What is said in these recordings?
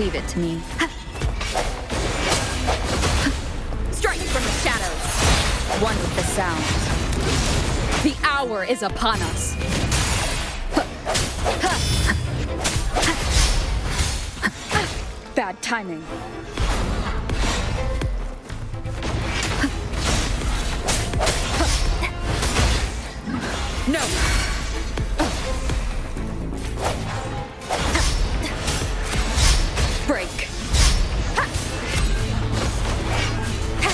Leave it to me. Strike from the shadows. One with the sounds. The hour is upon us. Bad timing. No. Break.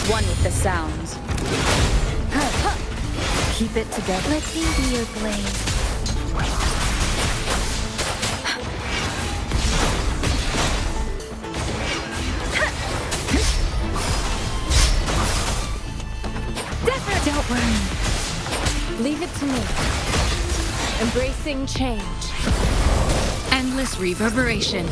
One with the sounds. Keep it together. Let me be your blade. Don't worry. Leave it to me. Embracing change. Endless reverberation.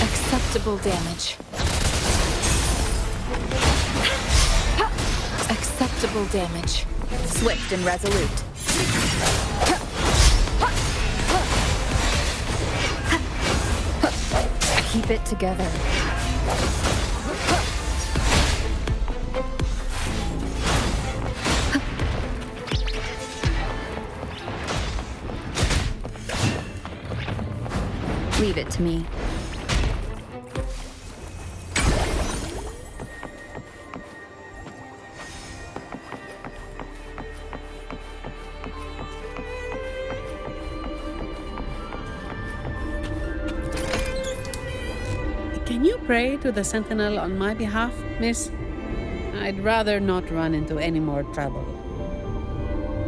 Acceptable damage. Acceptable damage. Swift and resolute. Keep it together. Leave it to me. Can you pray to the Sentinel on my behalf, miss? I'd rather not run into any more trouble.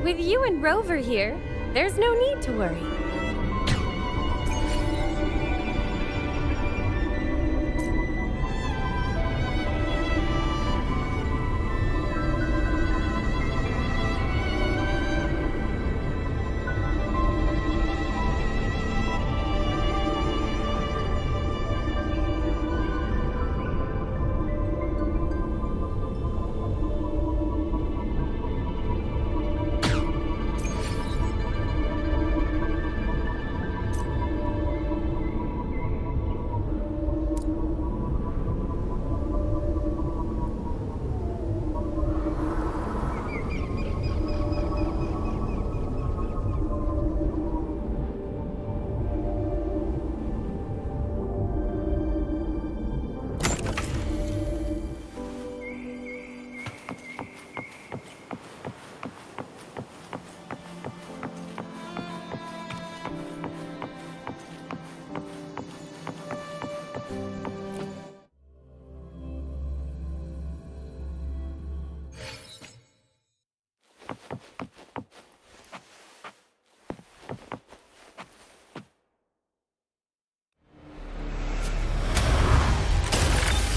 With you and Rover here, there's no need to worry.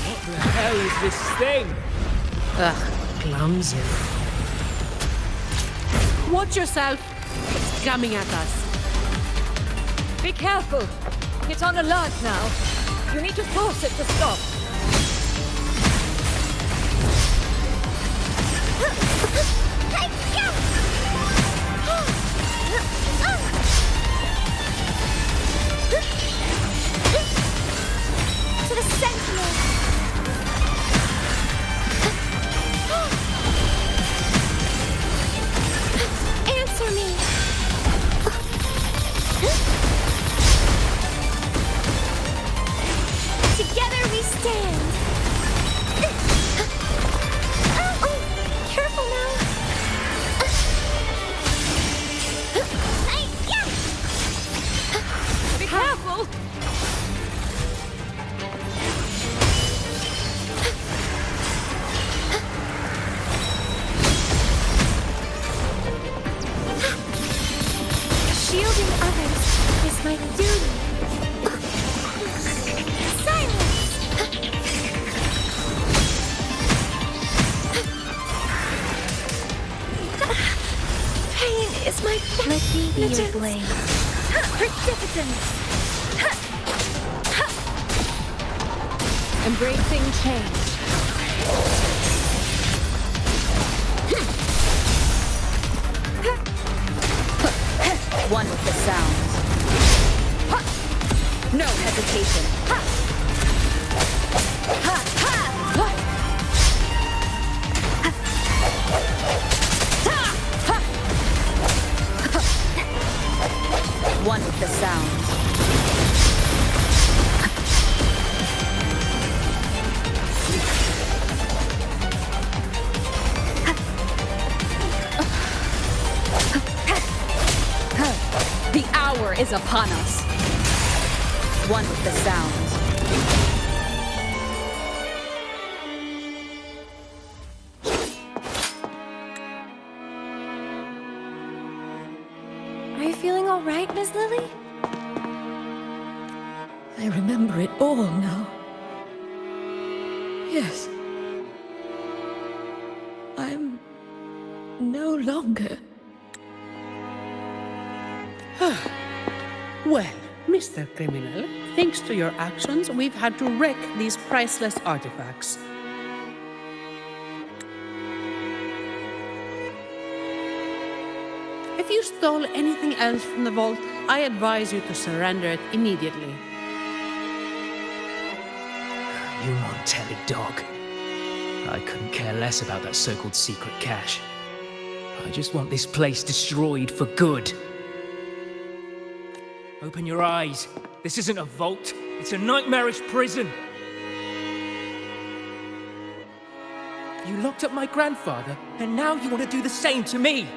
What the hell is this thing? Ugh, clumsy. Watch yourself! It's coming at us. Be careful! It's on alert now. You need to force it to stop. To the Sentinel! Answer me! Together we stand! Oh, careful now! Be careful! Shielding others is my duty. Silence! Pain is my Let me be your blade. precipitance. Embracing change. One with the sounds. Ha! No hesitation. Ha! Ha! Ha! Ha! Ha! Ha! One with the sounds. The hour is upon us. One with the sounds. Are you feeling all right, Miss Lily? I remember it all now. Yes. I'm no longer. Well, Mr. Criminal, thanks to your actions, we've had to wreck these priceless artifacts. If you stole anything else from the vault, I advise you to surrender it immediately. You Montelli dog. I couldn't care less about that so-called secret cache. I just want this place destroyed for good. Open your eyes. This isn't a vault. It's a nightmarish prison. You locked up my grandfather, and now you want to do the same to me.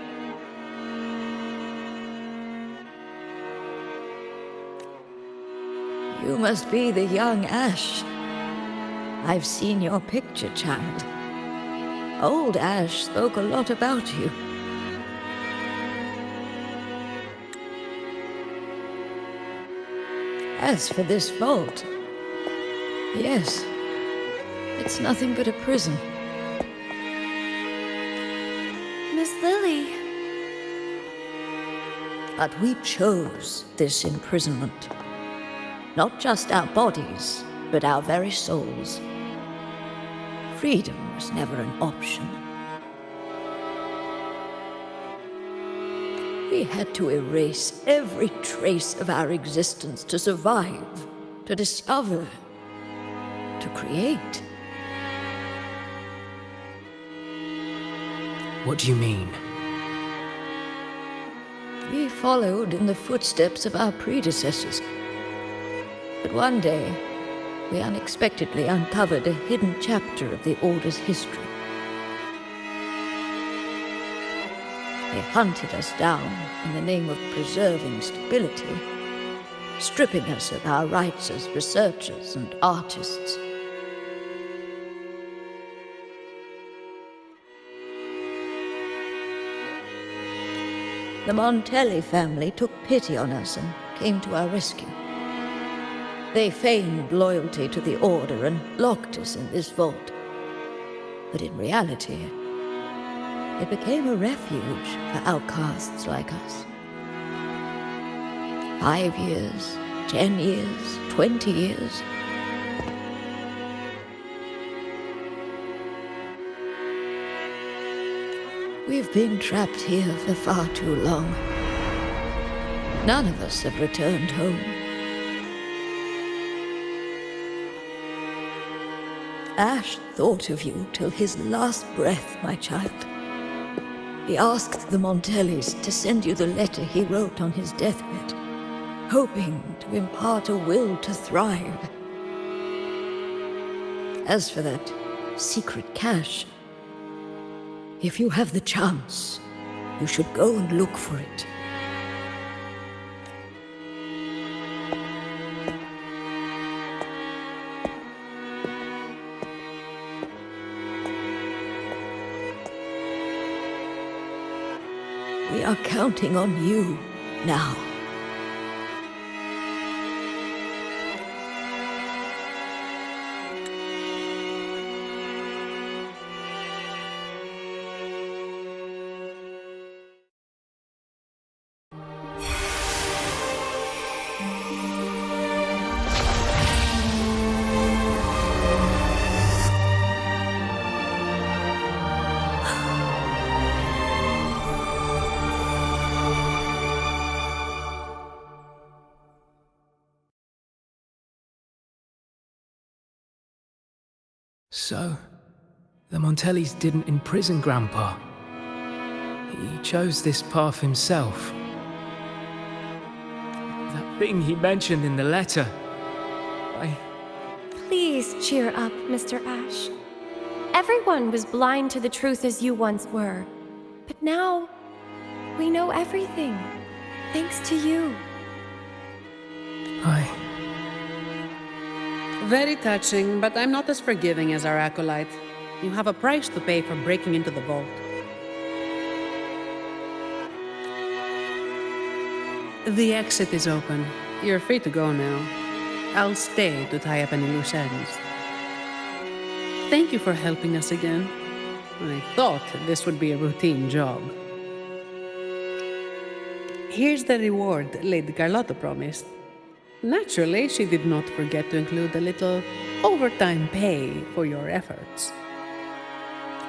You must be the young Ash. I've seen your picture, child. Old Ash spoke a lot about you. As for this vault, yes, it's nothing but a prison. Miss Lily. But we chose this imprisonment. Not just our bodies, but our very souls. Freedom was never an option. We had to erase every trace of our existence to survive, to discover, to create. What do you mean? We followed in the footsteps of our predecessors. But one day, we unexpectedly uncovered a hidden chapter of the Order's history. They hunted us down in the name of preserving stability, stripping us of our rights as researchers and artists. The Montelli family took pity on us and came to our rescue. They feigned loyalty to the Order and locked us in this vault. But in reality, it became a refuge for outcasts like us. 5 years, 10 years, 20 years. We've been trapped here for far too long. None of us have returned home. Ash thought of you till his last breath, my child. He asked the Montellis to send you the letter he wrote on his deathbed, hoping to impart a will to thrive. As for that secret cache, if you have the chance, you should go and look for it. We are counting on you now. So, the Montellis didn't imprison Grandpa. He chose this path himself. That thing he mentioned in the letter. Please cheer up, Mr. Ash. Everyone was blind to the truth as you once were. But now, we know everything. Thanks to you. Very touching, but I'm not as forgiving as our acolyte. You have a price to pay for breaking into the vault. The exit is open. You're free to go now. I'll stay to tie up any loose ends. Thank you for helping us again. I thought this would be a routine job. Here's the reward Lady Carlotta promised. Naturally, she did not forget to include a little overtime pay for your efforts.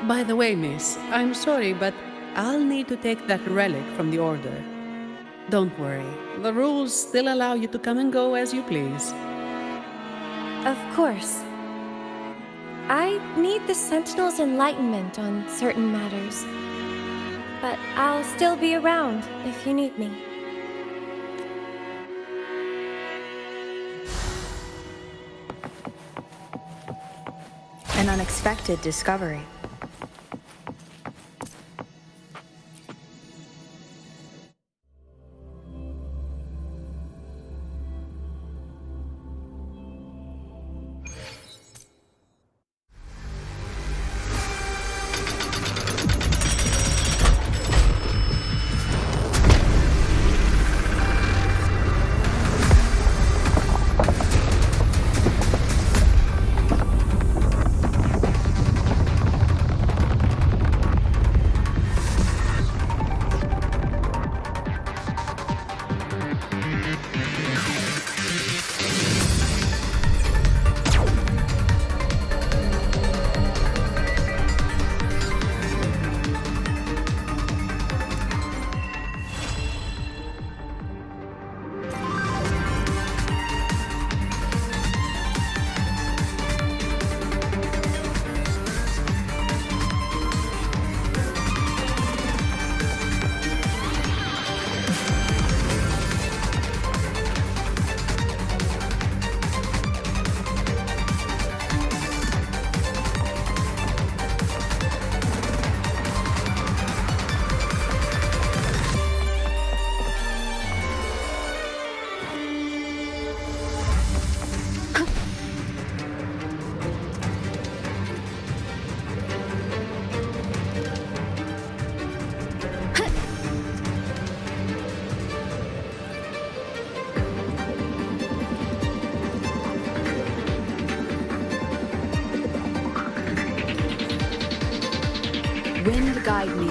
By the way, miss, I'm sorry, but I'll need to take that relic from the Order. Don't worry, the rules still allow you to come and go as you please. Of course. I need the Sentinel's enlightenment on certain matters. But I'll still be around if you need me. An unexpected discovery. Wind guide me.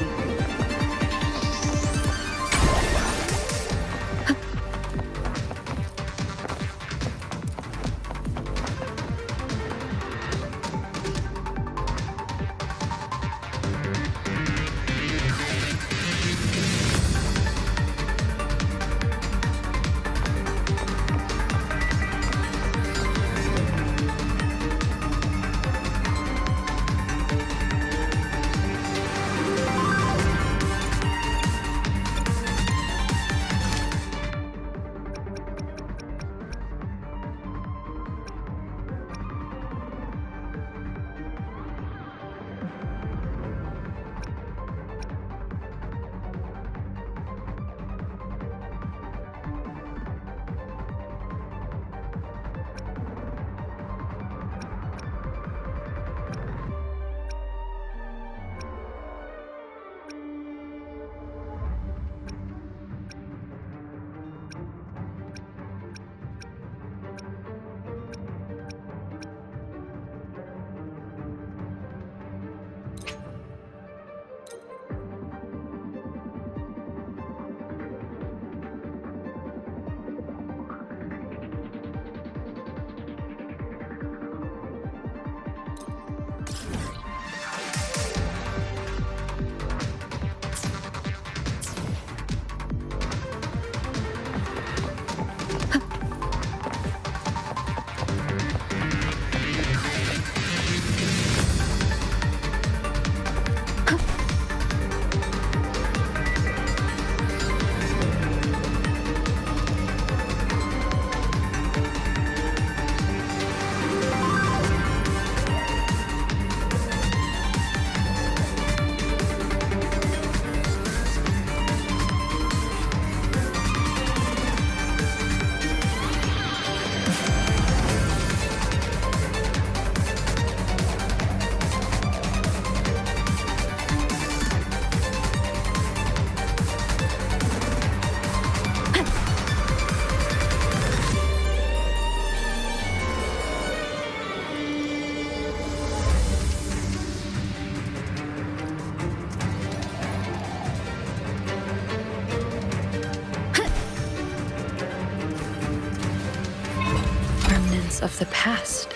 of the past.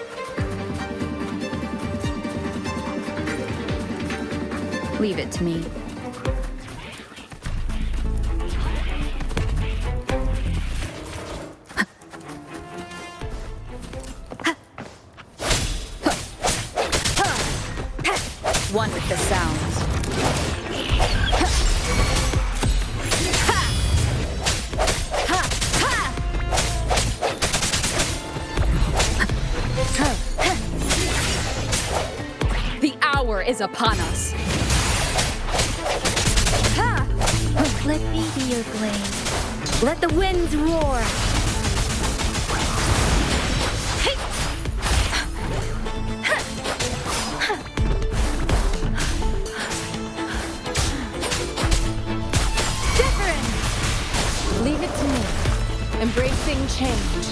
Leave it to me. One with the sounds. The hour is upon us. Let me be your blade. Let the winds roar. Wuthering! Leave it to me. Embracing change.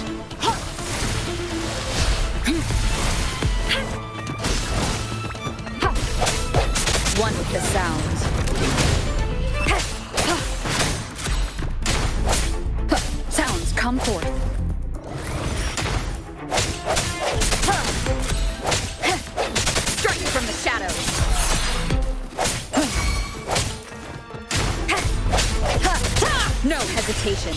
One with the sounds. Sounds come forth. Striking from the shadows. No hesitation.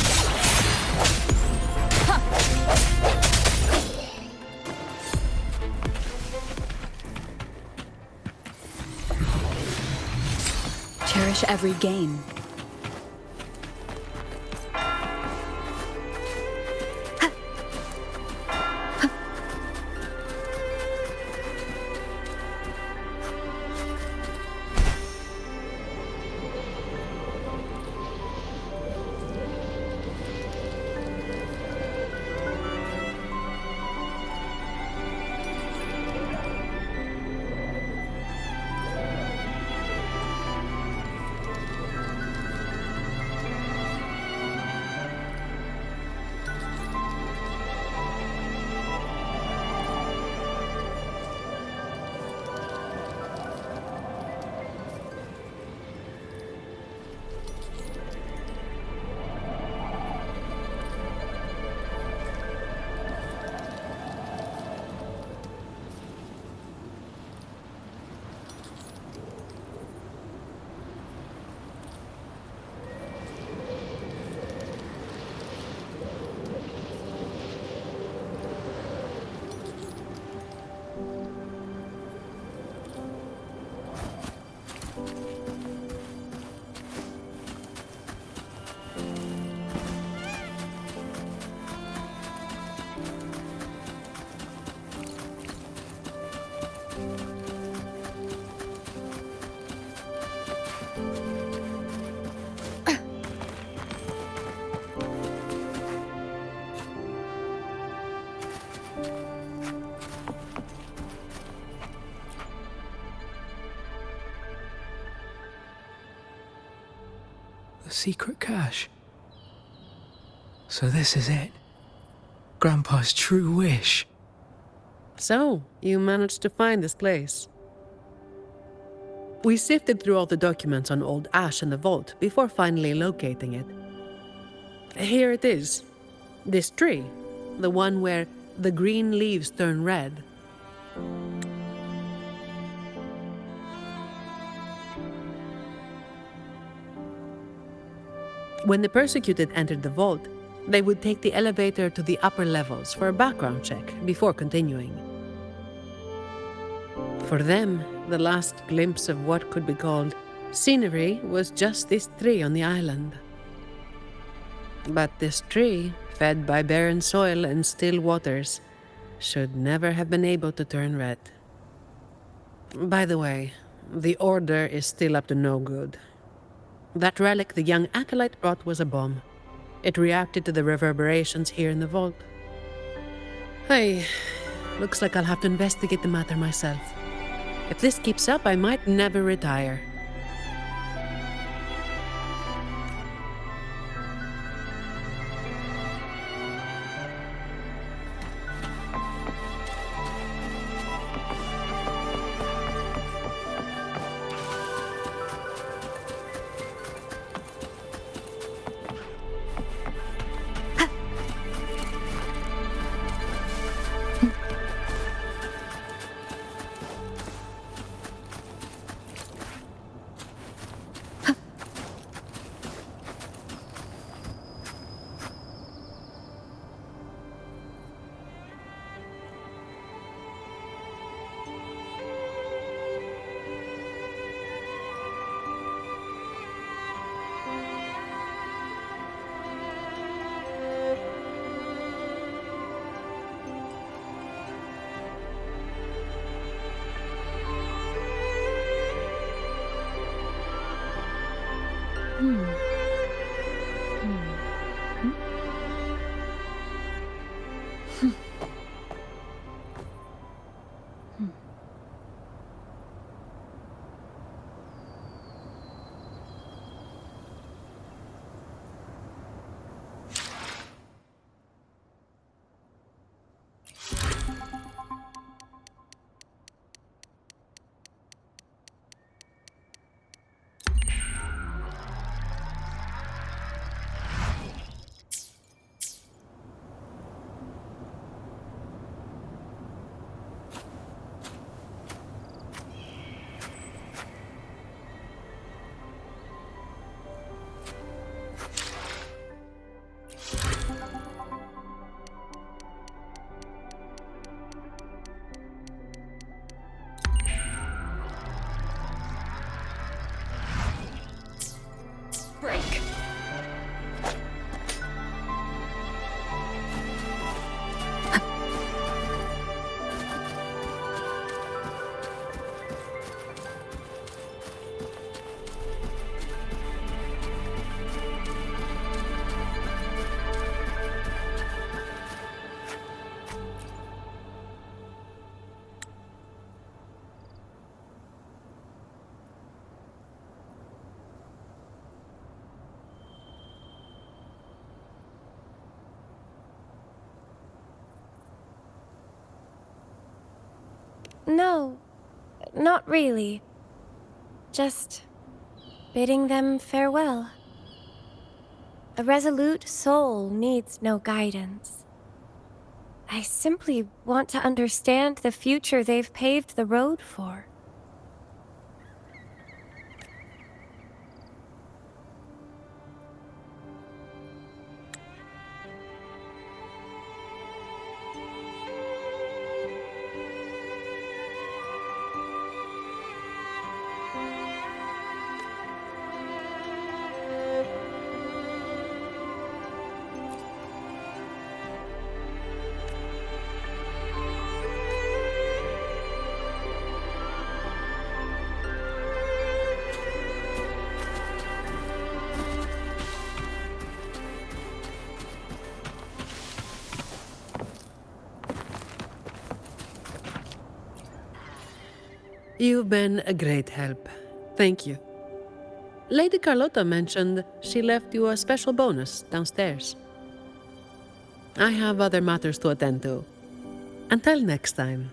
Cherish every gain. The secret cache. So this is it. Grandpa's true wish. So, you managed to find this place. We sifted through all the documents on old Ash in the vault before finally locating it. Here it is. This tree. The one where the green leaves turn red. When the persecuted entered the vault, they would take the elevator to the upper levels for a background check before continuing. For them, the last glimpse of what could be called scenery was just this tree on the island. But this tree, fed by barren soil and still waters, should never have been able to turn red. By the way, the Order is still up to no good. That relic the young acolyte brought was a bomb. It reacted to the reverberations here in the vault. Hey, looks like I'll have to investigate the matter myself. If this keeps up, I might never retire. No, not really. Just bidding them farewell. A resolute soul needs no guidance. I simply want to understand the future they've paved the road for. You've been a great help. Thank you. Lady Carlotta mentioned she left you a special bonus downstairs. I have other matters to attend to. Until next time.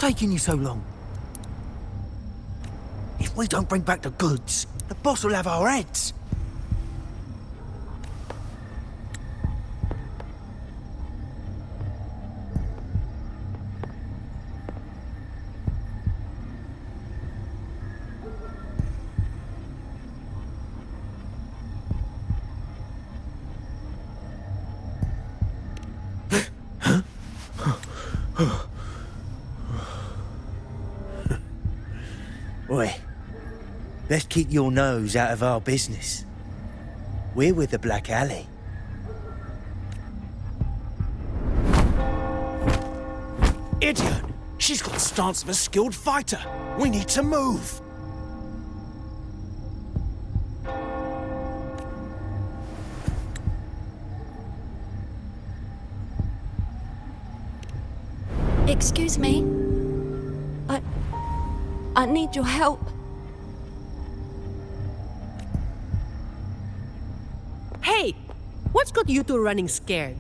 taking you so long? If we don't bring back the goods, the boss will have our heads. Oi, let's keep your nose out of our business. We're with the Black Alley. Idiot! She's got the stance of a skilled fighter. We need to move. Excuse me. I need your help. Hey! What's got you two running scared?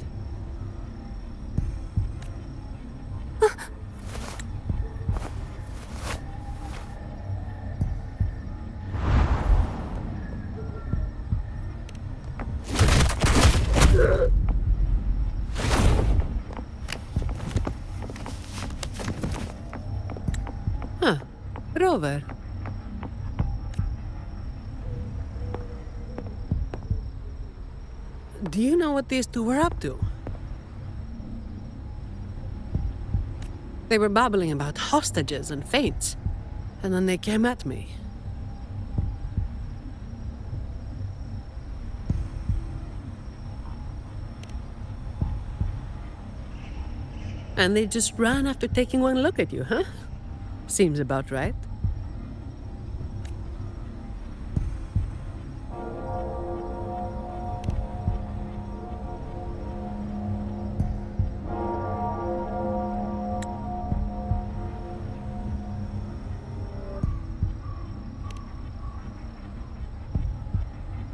Huh. Rover. Do you know what these two were up to? They were babbling about hostages and fates, and then they came at me. And they just ran after taking one look at you, huh? Seems about right.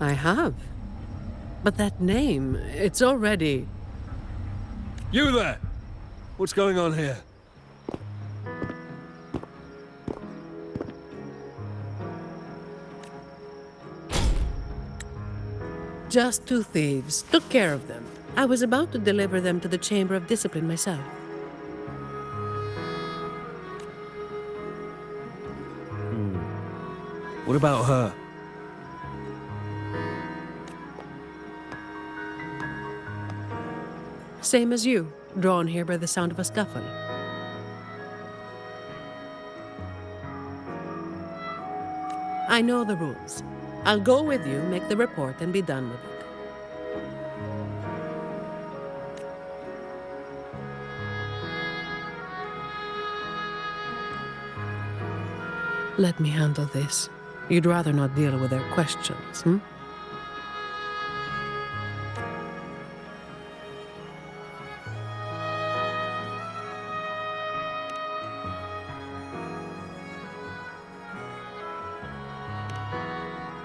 I have. But that name, it's already... You there! What's going on here? Just two thieves. Took care of them. I was about to deliver them to the Chamber of Discipline myself. What about her? Same as you, drawn here by the sound of a scuffle. I know the rules. I'll go with you, make the report, and be done with it. Let me handle this. You'd rather not deal with their questions, hmm?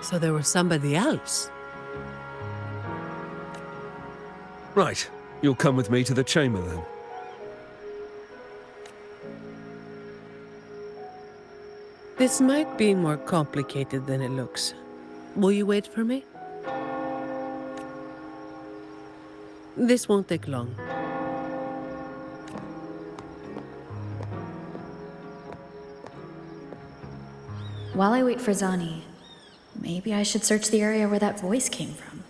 So there was somebody else. Right, you'll come with me to the chamber then. This might be more complicated than it looks. Will you wait for me? This won't take long. While I wait for Zani, maybe I should search the area where that voice came from.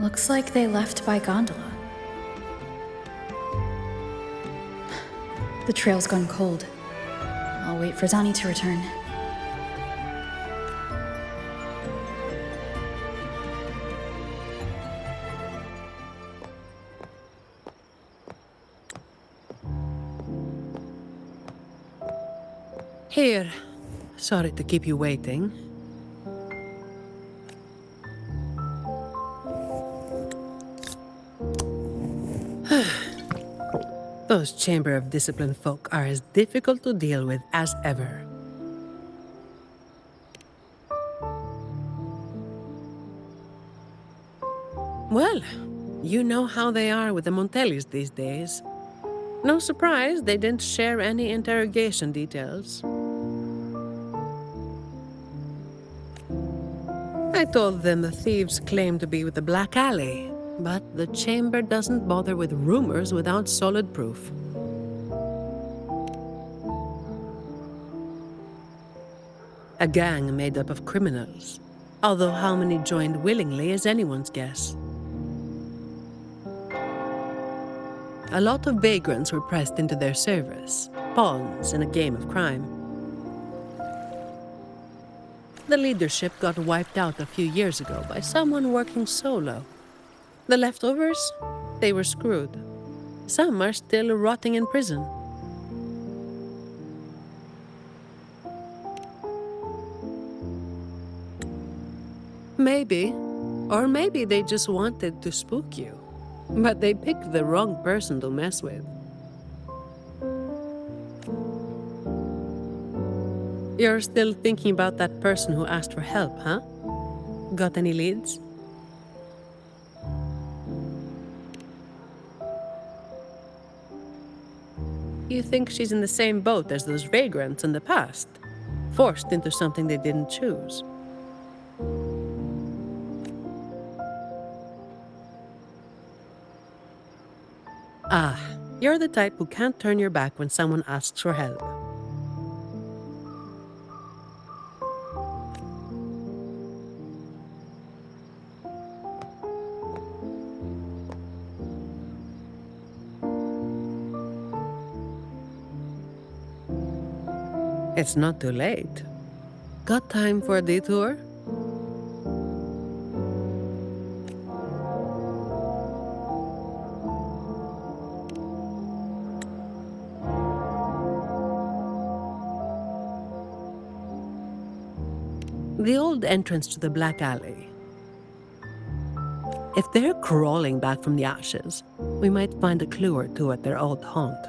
Looks like they left by gondola. The trail's gone cold. I'll wait for Zani to return. Here. Sorry to keep you waiting. Those Chamber of Discipline folk are as difficult to deal with as ever. Well, you know how they are with the Montellis these days. No surprise they didn't share any interrogation details. I told them the thieves claimed to be with the Black Alley, but the Chamber doesn't bother with rumors without solid proof. A gang made up of criminals, although how many joined willingly is anyone's guess. A lot of vagrants were pressed into their service, pawns in a game of crime. The leadership got wiped out a few years ago by someone working solo. The leftovers? They were screwed. Some are still rotting in prison. Maybe. Or maybe they just wanted to spook you. But they picked the wrong person to mess with. You're still thinking about that person who asked for help, huh? Got any leads? You think she's in the same boat as those vagrants in the past? Forced into something they didn't choose. Ah, you're the type who can't turn your back when someone asks for help. It's not too late. Got time for a detour? The old entrance to the Black Alley. If they're crawling back from the ashes, we might find a clue or two at their old haunt.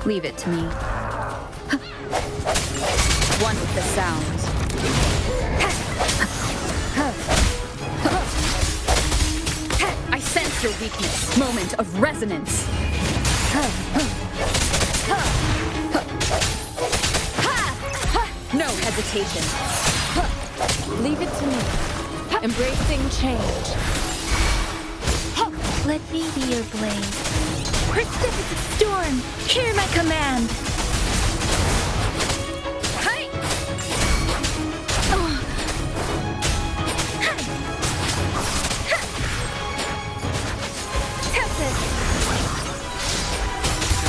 Leave it to me. One with the sounds. I sense your weakness. Moment of resonance. No hesitation. Leave it to me. Embracing change. Let me be your blade. Precipitous storm, hear my command. Hey! Tempest.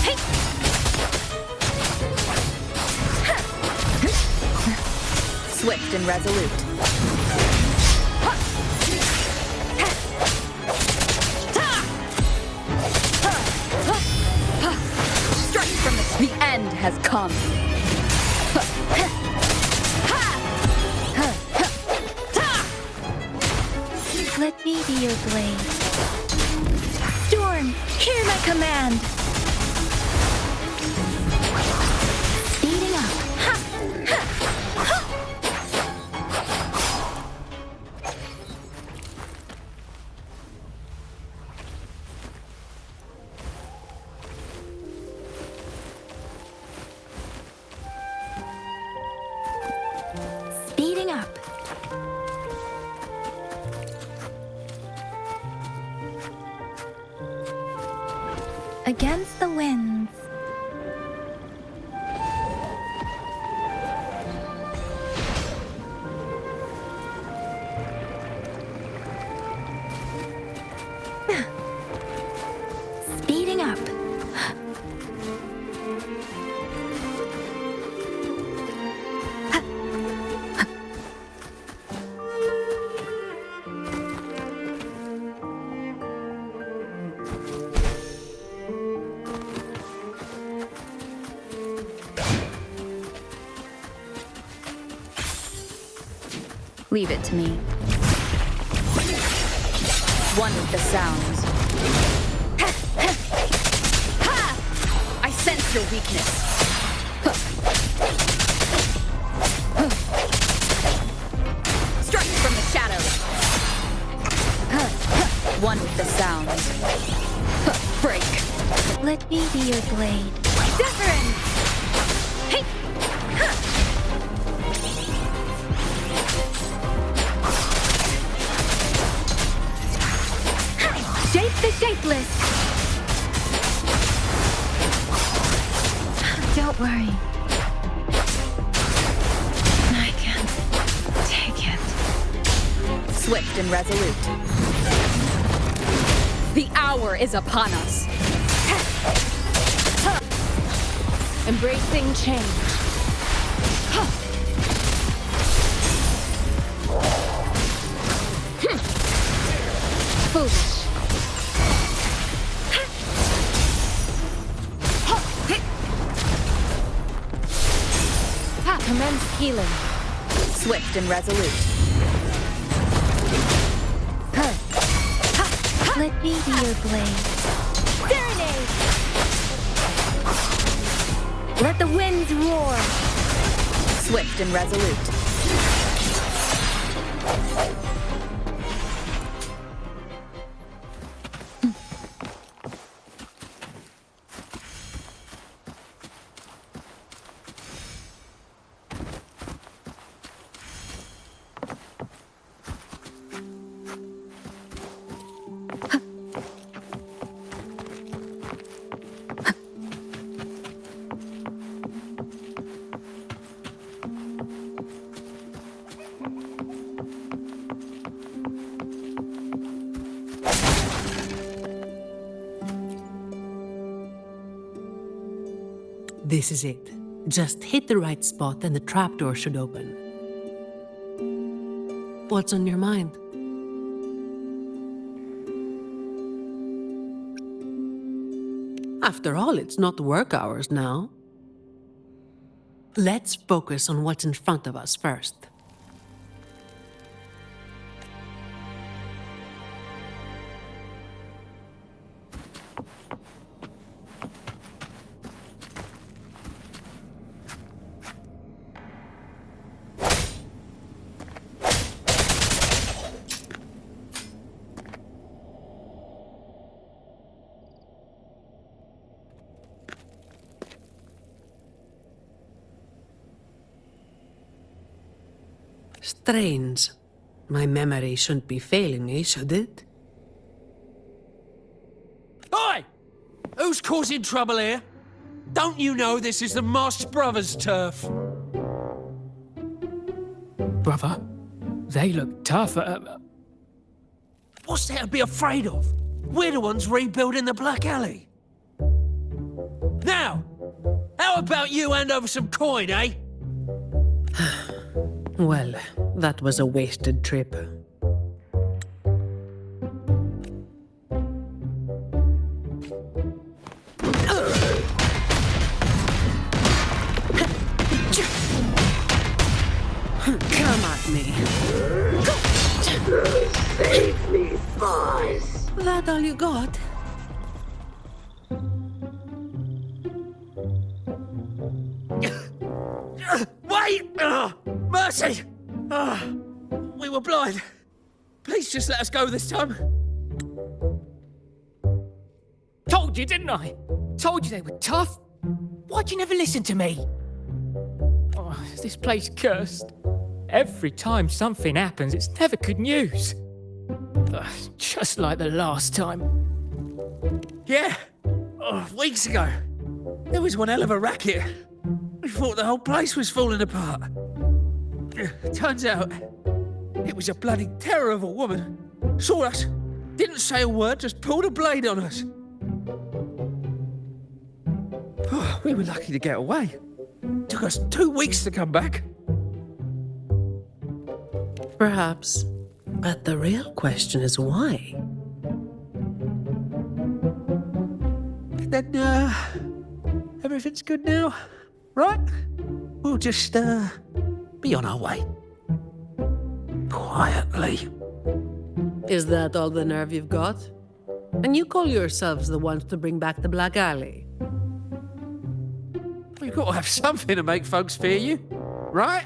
Hey! Swift and resolute. Strike from the end has come. Let me be your blade. Storm, hear my command. Speeding up. Speeding up. Against the winds. Speeding up. Leave it to me. One with the sounds. I sense your weakness. Strike from the shadows. One with the sounds. Break. Let me be your blade. Different. Hey. Shape the shapeless. Don't worry. I can take it. Swift and resolute. The hour is upon us. Embracing change. Foolish. Commence healing. Swift and resolute. Let me be your blade. Serenade! Let the winds roar. Swift and resolute. This is it. Just hit the right spot and the trapdoor should open. What's on your mind? After all, it's not work hours now. Let's focus on what's in front of us first. Strange. My memory shouldn't be failing me, should it? Oi! Who's causing trouble here? Don't you know this is the Marsh Brothers' turf? Brother, they look tough. What's there to be afraid of? We're the ones rebuilding the Black Alley. Now, how about you hand over some coin, eh? Well, that was a wasted trip. Come at me. Save me, boss. That all you got? Wait! Mercy! We were blind. Please just let us go this time. Told you, didn't I? Told you they were tough. Why'd you never listen to me? Oh, is this place cursed? Every time something happens, it's never good news. Just like the last time. Yeah. Weeks ago. There was one hell of a racket. We thought the whole place was falling apart. Turns out, it was a bloody terror of a woman. Saw us, didn't say a word, just pulled a blade on us. We were lucky to get away. Took us 2 weeks to come back. Perhaps. But the real question is why? Then, everything's good now, right? We'll just, be on our way. Quietly. Is that all the nerve you've got? And you call yourselves the ones to bring back the Black Alley? We've got to have something to make folks fear you, right?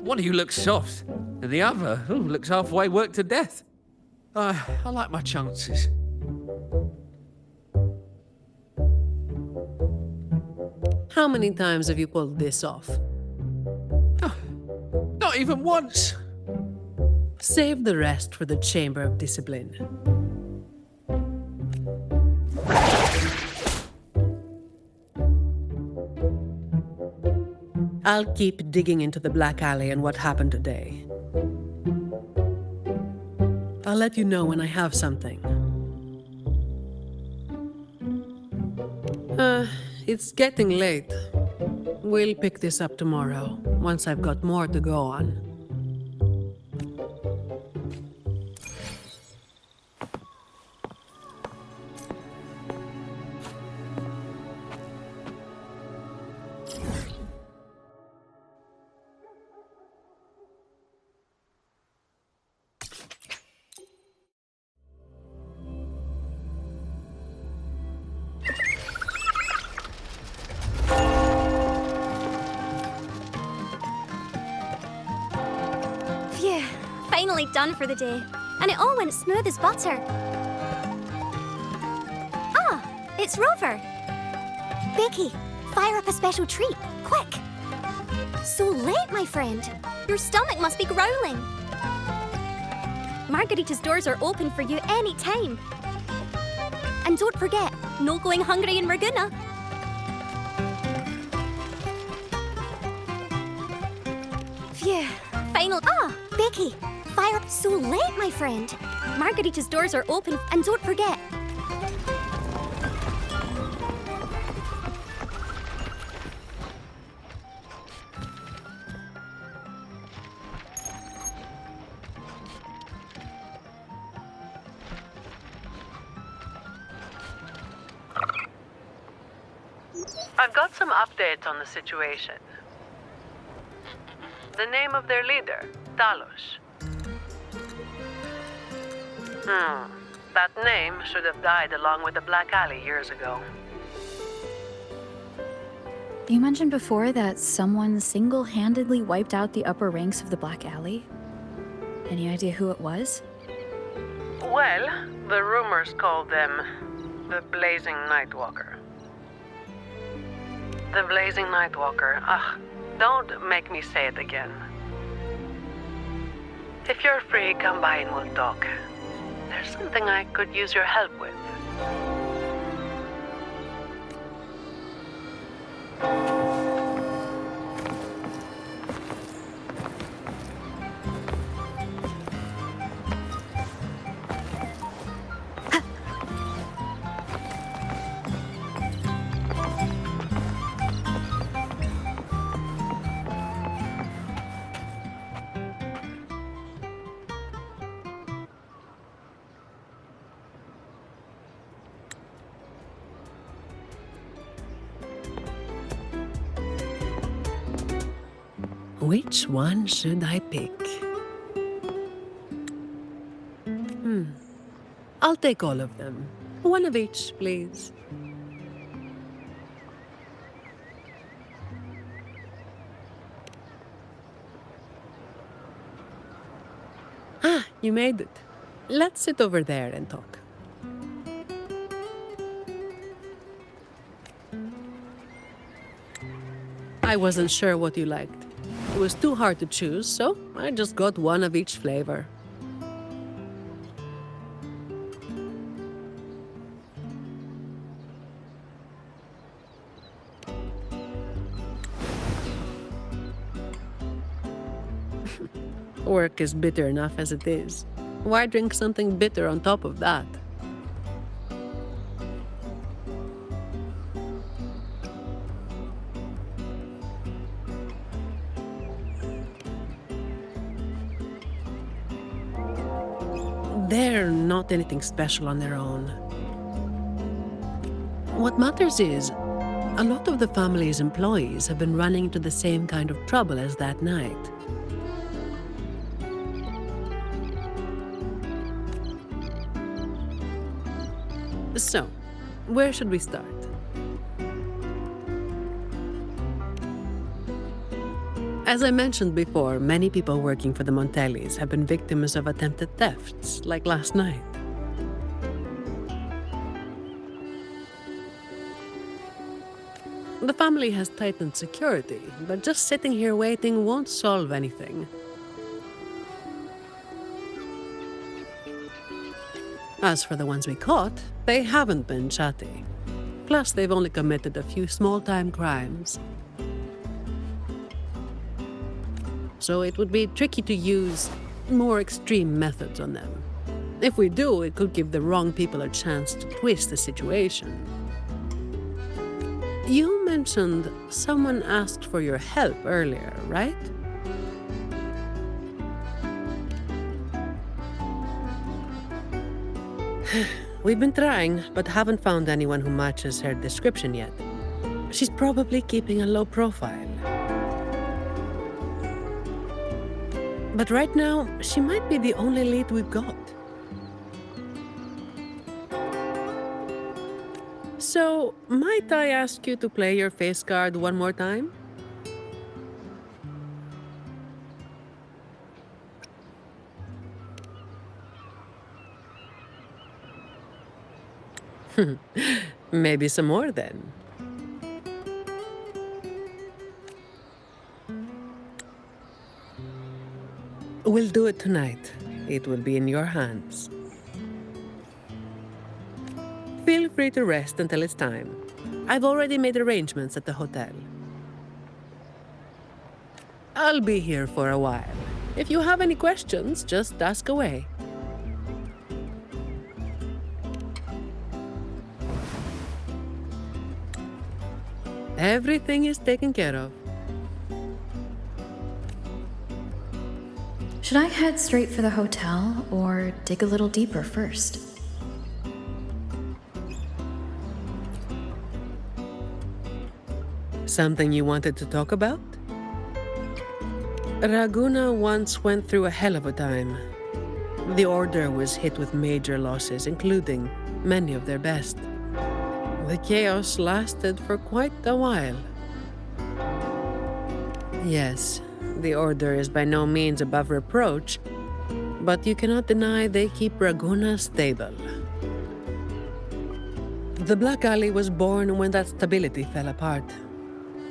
One of you looks soft, and the other looks halfway worked to death. I like my chances. How many times have you pulled this off? Not even once. Save the rest for the Chamber of Discipline. I'll keep digging into the Black Alley and what happened today. I'll let you know when I have something. It's getting late. We'll pick this up tomorrow, once I've got more to go on. Phew, finally done for the day. And it all went smooth as butter. Ah, it's Rover. Becky, fire up a special treat, quick. So late, my friend. Your stomach must be growling. Margarita's doors are open for you any time. And don't forget, no going hungry in Raguna. Phew, final. Ah, Becky, fire up. So late, my friend. Margarita's doors are open, and don't forget. I've got some updates on the situation. The name of their leader, Talos. That name should have died along with the Black Alley years ago. You mentioned before that someone single-handedly wiped out the upper ranks of the Black Alley. Any idea who it was? Well, the rumors call them the Blazing Nightwalker. The Blazing Nightwalker. Don't make me say it again. If you're free, come by and we'll talk. There's something I could use your help with. Which one should I pick? I'll take all of them. One of each, please. Ah, you made it. Let's sit over there and talk. I wasn't sure what you liked. It was too hard to choose, so I just got one of each flavor. Work is bitter enough as it is. Why drink something bitter on top of that? They're not anything special on their own. What matters is, a lot of the family's employees have been running into the same kind of trouble as that night. So, where should we start? As I mentioned before, many people working for the Montellis have been victims of attempted thefts, like last night. The family has tightened security, but just sitting here waiting won't solve anything. As for the ones we caught, they haven't been chatty. Plus, they've only committed a few small-time crimes. So it would be tricky to use more extreme methods on them. If we do, it could give the wrong people a chance to twist the situation. You mentioned someone asked for your help earlier, right? We've been trying, but haven't found anyone who matches her description yet. She's probably keeping a low profile. But right now, she might be the only lead we've got. So, might I ask you to play your face card one more time? Maybe some more then. We'll do it tonight. It will be in your hands. Feel free to rest until it's time. I've already made arrangements at the hotel. I'll be here for a while. If you have any questions, just ask away. Everything is taken care of. Should I head straight for the hotel or dig a little deeper first? Something you wanted to talk about? Raguna once went through a hell of a time. The Order was hit with major losses, including many of their best. The chaos lasted for quite a while. Yes, the Order is by no means above reproach, but you cannot deny they keep Raguna stable. The Black Alley was born when that stability fell apart.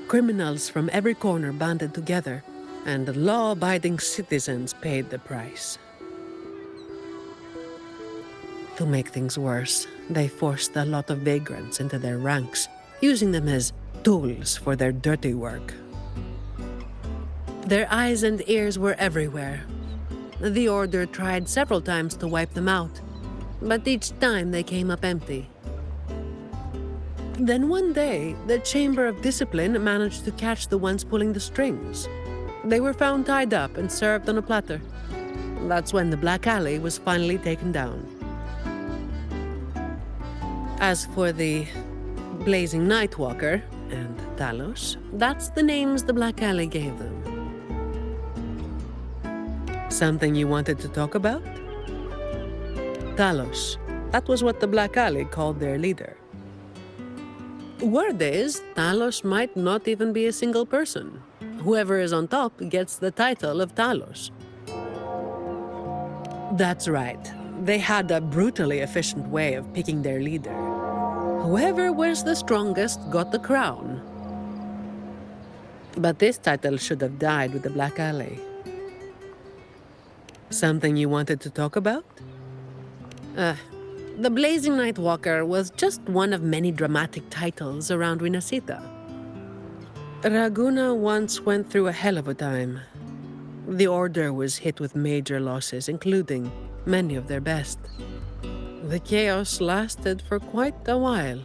Criminals from every corner banded together, and law-abiding citizens paid the price. To make things worse, they forced a lot of vagrants into their ranks, using them as tools for their dirty work. Their eyes and ears were everywhere. The Order tried several times to wipe them out, but each time they came up empty. Then one day, the Chamber of Discipline managed to catch the ones pulling the strings. They were found tied up and served on a platter. That's when the Black Alley was finally taken down. As for the Blazing Nightwalker and Talos, that's the names the Black Alley gave them. Something you wanted to talk about? Talos. That was what the Black Alley called their leader. Word is, Talos might not even be a single person. Whoever is on top gets the title of Talos. That's right. They had a brutally efficient way of picking their leader. Whoever was the strongest got the crown. But this title should have died with the Black Alley. Something you wanted to talk about? The Blazing Nightwalker was just one of many dramatic titles around Winasita. Raguna once went through a hell of a time. The Order was hit with major losses, including many of their best. The chaos lasted for quite a while.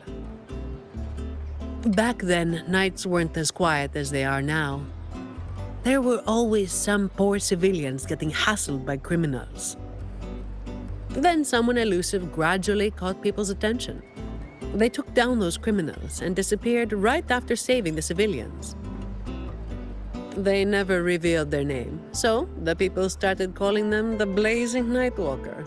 Back then, nights weren't as quiet as they are now. There were always some poor civilians getting hassled by criminals. Then someone elusive gradually caught people's attention. They took down those criminals and disappeared right after saving the civilians. They never revealed their name, so the people started calling them the Blazing Nightwalker.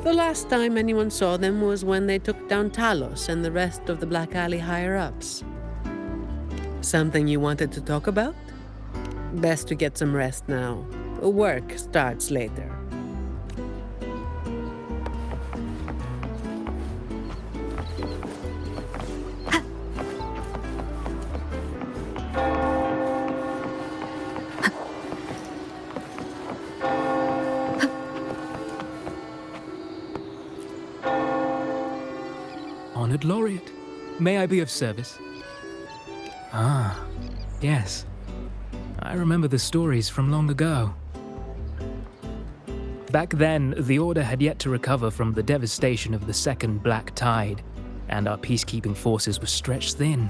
The last time anyone saw them was when they took down Talos and the rest of the Black Alley higher-ups. Something you wanted to talk about? Best to get some rest now. Work starts later. Honored Laureate, may I be of service? Ah, yes. I remember the stories from long ago. Back then, the Order had yet to recover from the devastation of the Second Black Tide, and our peacekeeping forces were stretched thin.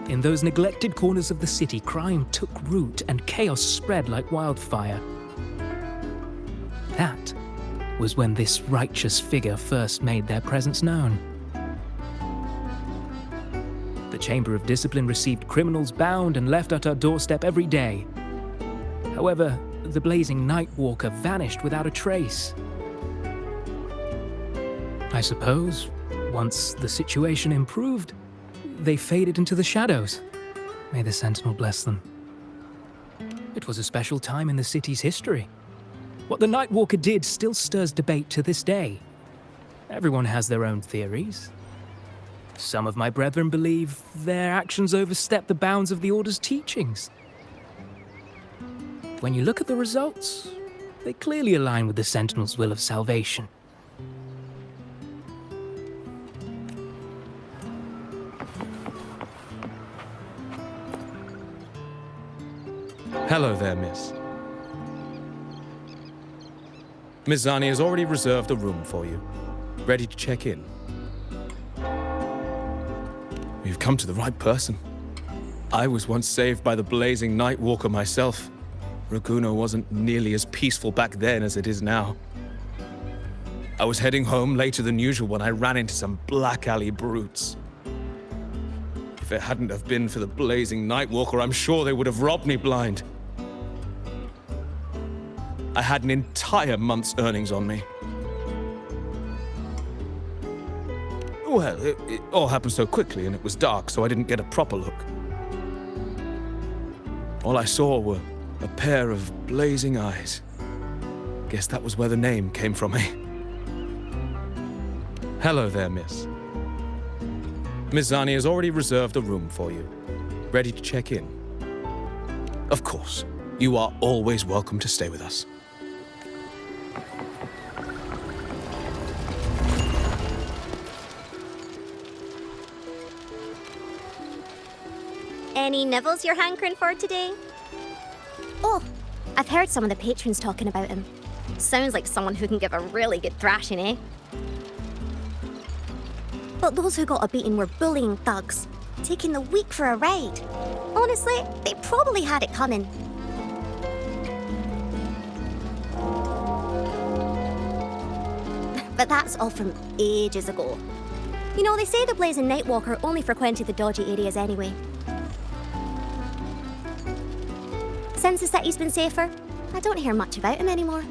In those neglected corners of the city, crime took root and chaos spread like wildfire. That was when this righteous figure first made their presence known. The Chamber of Discipline received criminals bound and left at our doorstep every day. However, the Blazing Nightwalker vanished without a trace. I suppose, once the situation improved, they faded into the shadows. May the Sentinel bless them. It was a special time in the city's history. What the Nightwalker did still stirs debate to this day. Everyone has their own theories. Some of my brethren believe their actions overstep the bounds of the Order's teachings. When you look at the results, they clearly align with the Sentinel's will of salvation. Hello there, miss. Miss Zani has already reserved a room for you. Ready to check in. You've come to the right person. I was once saved by the Blazing Nightwalker myself. Raguna wasn't nearly as peaceful back then as it is now. I was heading home later than usual when I ran into some Black Alley brutes. If it hadn't have been for the Blazing Nightwalker, I'm sure they would have robbed me blind. I had an entire month's earnings on me. Well, it all happened so quickly and it was dark, so I didn't get a proper look. All I saw were a pair of blazing eyes. Guess that was where the name came from, eh? Hello there, miss. Miss Zani has already reserved a room for you. Ready to check in? Of course. You are always welcome to stay with us. Any nibbles you're hankering for today? Oh, I've heard some of the patrons talking about him. Sounds like someone who can give a really good thrashing, eh? But those who got a beating were bullying thugs, taking the weak for a ride. Honestly, they probably had it coming. But that's all from ages ago. You know, they say the Blazing Nightwalker only frequented the dodgy areas anyway. Since the city's been safer, I don't hear much about him anymore.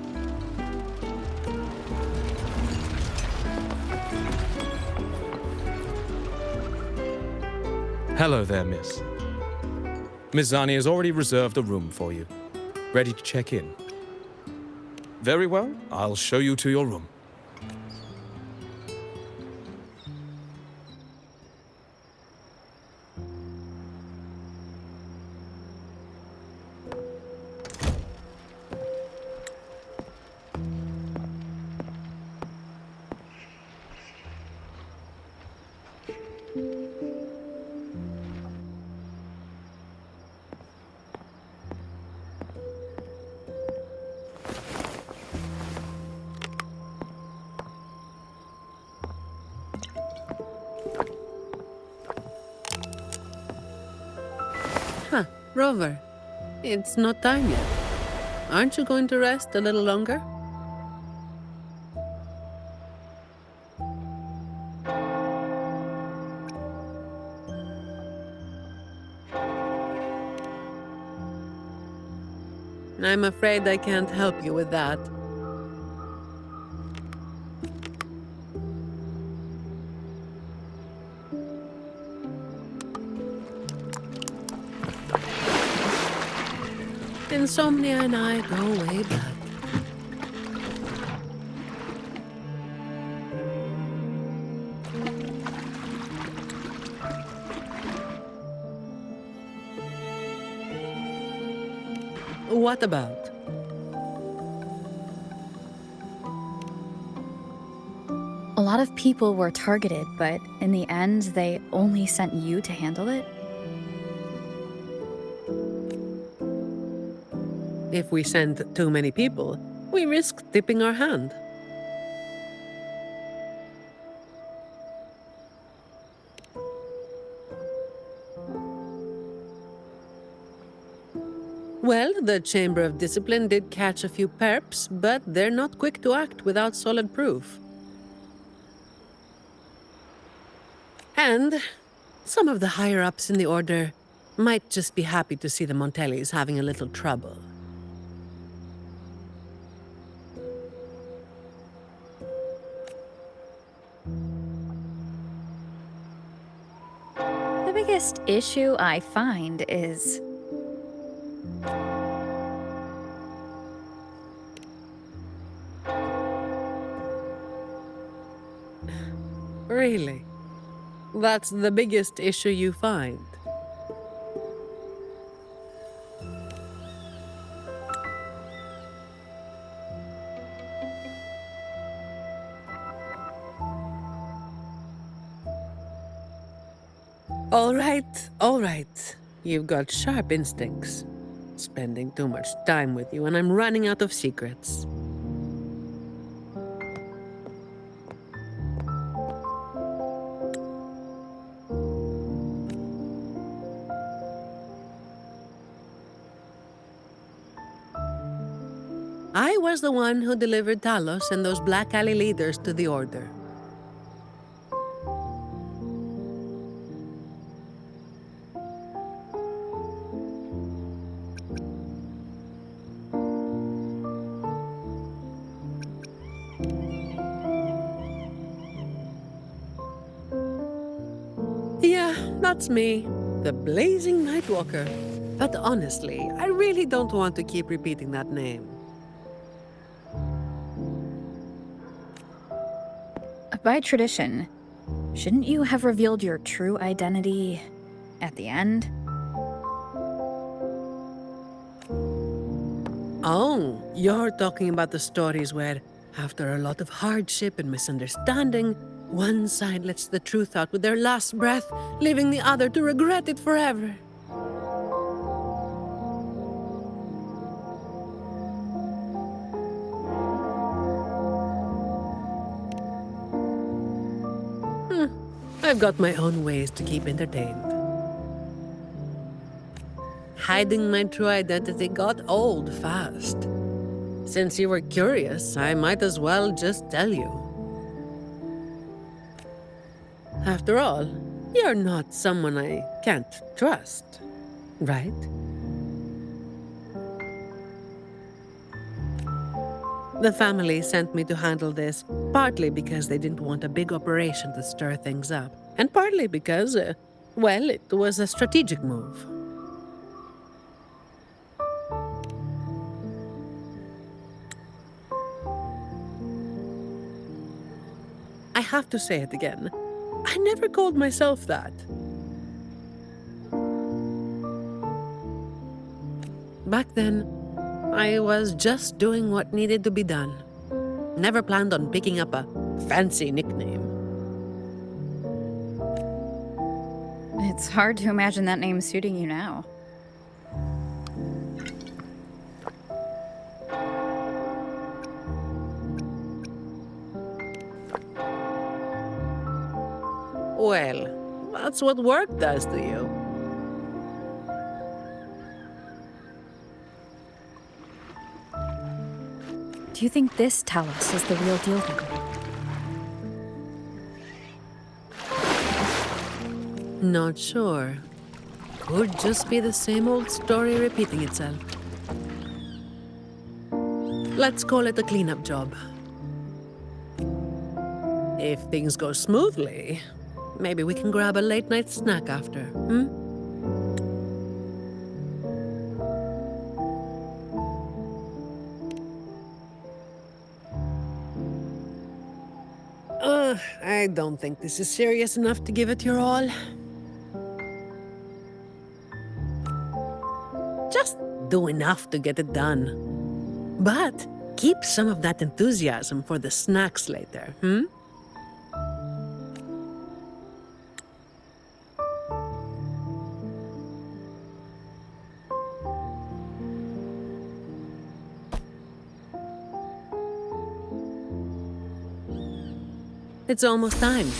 Hello there, miss. Miss Zani has already reserved a room for you. Ready to check in? Very well, I'll show you to your room. Huh, Rover. It's not time yet. Aren't you going to rest a little longer? I'm afraid I can't help you with that. Insomnia and I go way back. What about? A lot of people were targeted, but in the end, they only sent you to handle it? If we send too many people, we risk tipping our hand. Well, the Chamber of Discipline did catch a few perps, but they're not quick to act without solid proof. And some of the higher-ups in the Order might just be happy to see the Montellis having a little trouble. The biggest issue I find is... Really? That's the biggest issue you find? All right. You've got sharp instincts. Spending too much time with you, and I'm running out of secrets. I was the one who delivered Talos and those Black Alley leaders to the Order. Yeah, that's me, the Blazing Nightwalker. But honestly, I really don't want to keep repeating that name. By tradition, shouldn't you have revealed your true identity at the end? Oh, you're talking about the stories where, after a lot of hardship and misunderstanding, one side lets the truth out with their last breath, leaving the other to regret it forever. I've got my own ways to keep entertained. Hiding my true identity got old fast. Since you were curious, I might as well just tell you. After all, you're not someone I can't trust, right? The family sent me to handle this, partly because they didn't want a big operation to stir things up, and partly because, well, it was a strategic move. I have to say it again. I never called myself that. Back then, I was just doing what needed to be done. Never planned on picking up a fancy nickname. It's hard to imagine that name suiting you now. Well, that's what work does to you. Do you think this Talos is the real deal then? Not sure. Could just be the same old story repeating itself. Let's call it a cleanup job. If things go smoothly, maybe we can grab a late-night snack after, I don't think this is serious enough to give it your all. Just do enough to get it done. But keep some of that enthusiasm for the snacks later, It's almost time.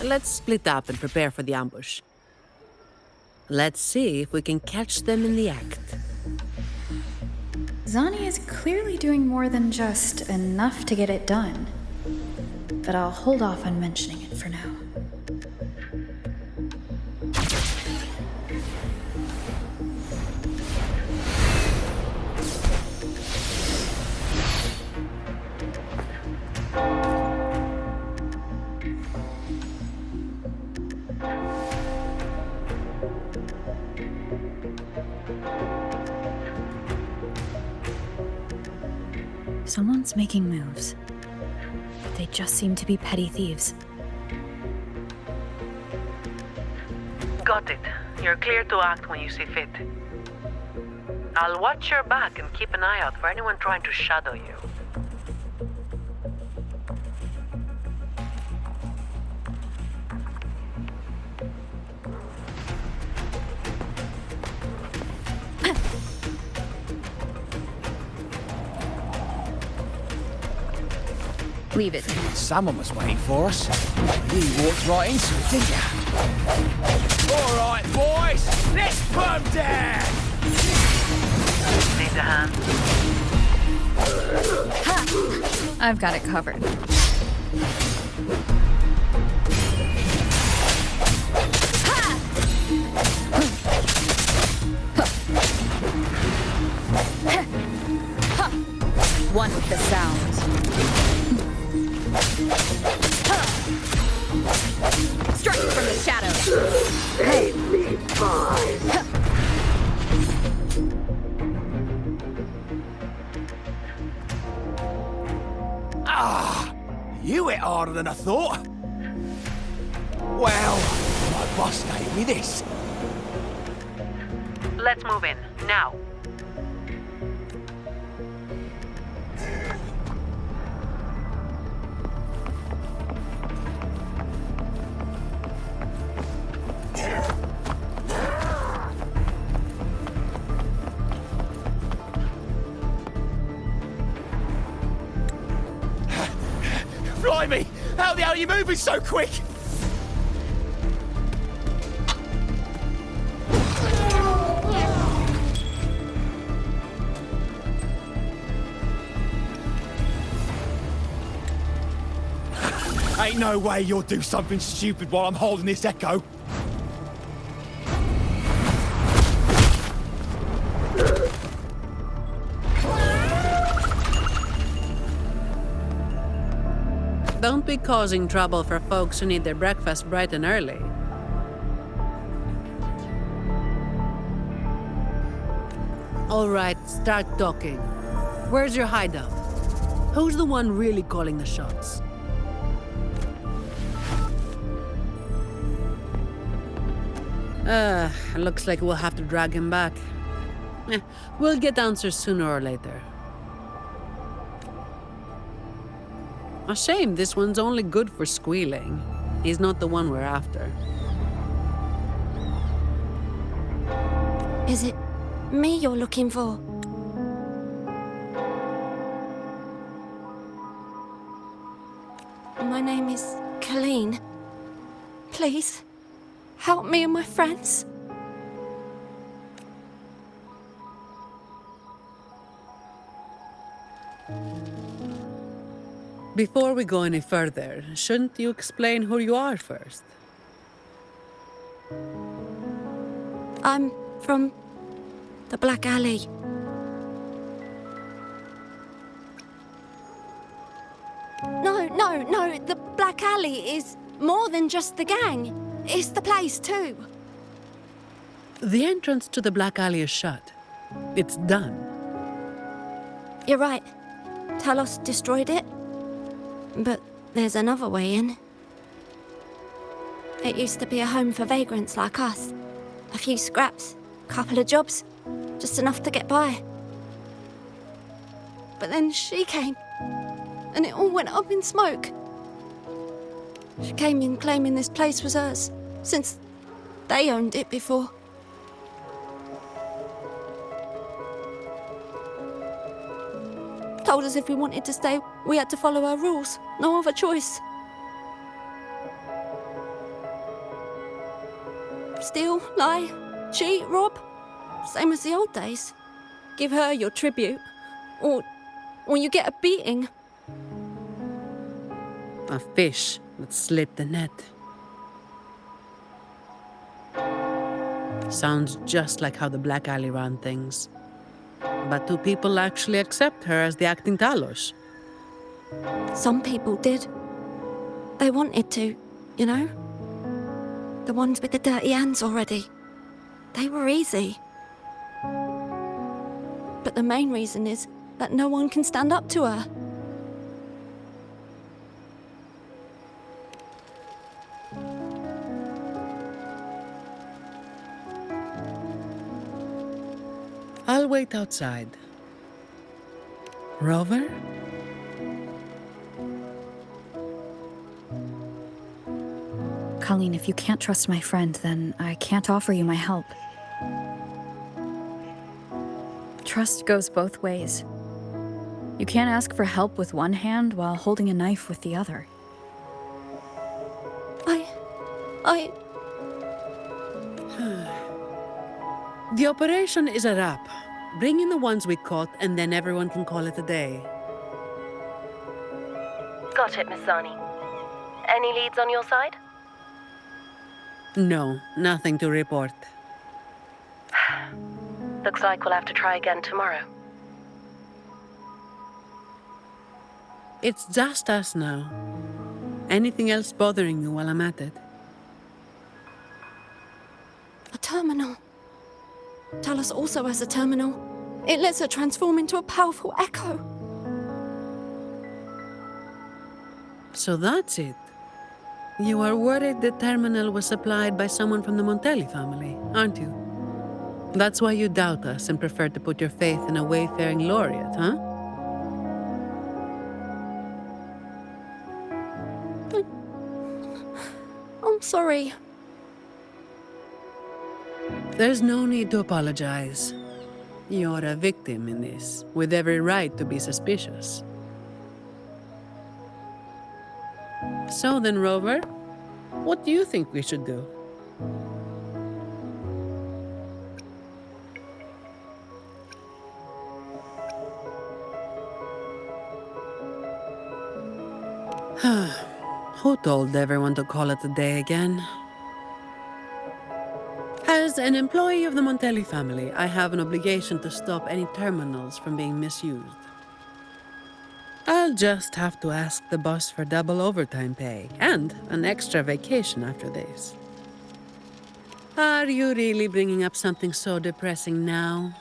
Let's split up and prepare for the ambush. Let's see if we can catch them in the act. Zani is clearly doing more than just enough to get it done. But I'll hold off on mentioning it for now. Someone's making moves. But they just seem to be petty thieves. Got it. You're clear to act when you see fit. I'll watch your back and keep an eye out for anyone trying to shadow you. Leave it. Someone was waiting for us. You walked right into it, didn't you? All right, boys, let's put 'em down. Need a hand? Ha! I've got it covered. One with the sound. Strike from the shadows. Save me, boys. You hit harder than I thought. Well, my boss gave me this. Let's move in, now. Blimey! How the hell are you moving so quick? Ain't no way you'll do something stupid while I'm holding this echo. Don't be causing trouble for folks who need their breakfast bright and early. All right, start talking. Where's your hideout? Who's the one really calling the shots? Looks like we'll have to drag him back. We'll get answers sooner or later. A shame this one's only good for squealing. He's not the one we're after. Is it me you're looking for? My name is Colleen. Please, help me and my friends. Before we go any further, shouldn't you explain who you are first? I'm from the Black Alley. No, the Black Alley is more than just the gang. It's the place too. The entrance to the Black Alley is shut. It's done. You're right. Talos destroyed it. But there's another way in. It used to be a home for vagrants like us. A few scraps, couple of jobs, just enough to get by. But then she came, and it all went up in smoke. She came in claiming this place was hers, since they owned it before. Told us if we wanted to stay, we had to follow her rules. No other choice. Steal, lie, cheat, rob. Same as the old days. Give her your tribute, or you get a beating. A fish that slipped the net. Sounds just like how the Black Alley ran things. But do people actually accept her as the acting Talos? Some people did. They wanted to, you know? The ones with the dirty hands already. They were easy. But the main reason is that no one can stand up to her. I'll wait outside. Rover? Colleen, if you can't trust my friend, then I can't offer you my help. Trust goes both ways. You can't ask for help with one hand while holding a knife with the other. The operation is a wrap. Bring in the ones we caught, and then everyone can call it a day. Got it, Miss Zani. Any leads on your side? No, nothing to report. Looks like we'll have to try again tomorrow. It's just us now. Anything else bothering you while I'm at it? A terminal. Talos also has a terminal. It lets her transform into a powerful echo. So that's it. You are worried the terminal was supplied by someone from the Montelli family, aren't you? That's why you doubt us and prefer to put your faith in a wayfaring laureate, huh? I'm sorry. There's no need to apologize. You're a victim in this, with every right to be suspicious. So then, Rover, what do you think we should do? Who told everyone to call it a day again? As an employee of the Montelli family, I have an obligation to stop any terminals from being misused. I'll just have to ask the boss for double overtime pay and an extra vacation after this. Are you really bringing up something so depressing now?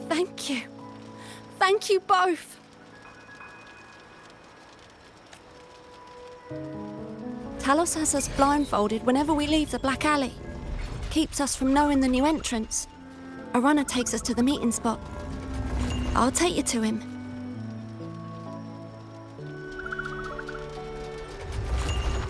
Thank you. Thank you both. Talos has us blindfolded whenever we leave the Black Alley. Keeps us from knowing the new entrance. A runner takes us to the meeting spot. I'll take you to him.